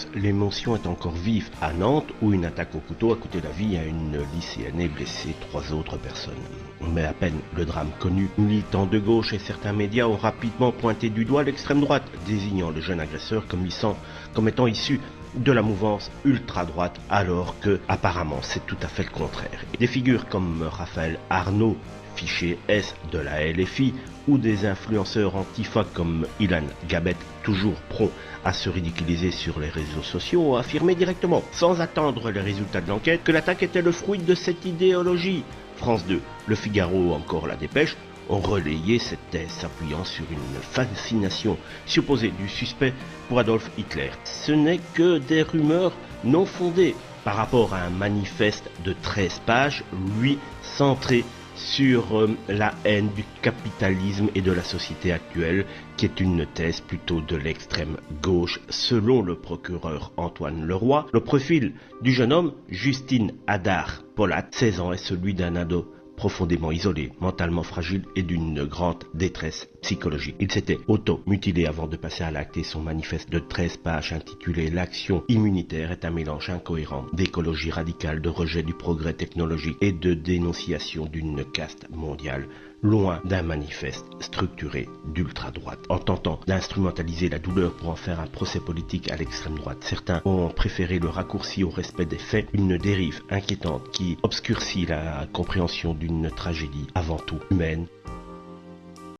mars, l'émotion est encore vive à Nantes où une attaque au couteau a coûté la vie à une lycéenne et blessé 3 autres personnes. Mais à peine le drame connu, militants de gauche et certains médias ont rapidement pointé du doigt l'extrême droite, désignant le jeune agresseur comme étant issu de la mouvance ultra-droite, alors que apparemment c'est tout à fait le contraire. Des figures comme Raphaël Arnaud, fiché S de la LFI, ou des influenceurs antifa comme Ilan Gabet, toujours prompt à se ridiculiser sur les réseaux sociaux, ont affirmé directement, sans attendre les résultats de l'enquête, que l'attaque était le fruit de cette idéologie. France 2, Le Figaro ou encore La Dépêche ont relayé cette thèse s'appuyant sur une fascination supposée du suspect pour Adolf Hitler. Ce n'est que des rumeurs non fondées par rapport à un manifeste de 13 pages, lui, centré sur la haine du capitalisme et de la société actuelle, qui est une thèse plutôt de l'extrême gauche. Selon le procureur Antoine Leroy, le profil du jeune homme, Justine Hadar Polat, 16 ans, est celui d'un ado profondément isolé, mentalement fragile et d'une grande détresse psychologique. Il s'était auto-mutilé avant de passer à l'acte et son manifeste de 13 pages intitulé « L'action immunitaire » est un mélange incohérent d'écologie radicale, de rejet du progrès technologique et de dénonciation d'une caste mondiale, loin d'un manifeste structuré d'ultra-droite. En tentant d'instrumentaliser la douleur pour en faire un procès politique à l'extrême droite, certains ont préféré le raccourci au respect des faits, une dérive inquiétante qui obscurcit la compréhension d'une tragédie avant tout humaine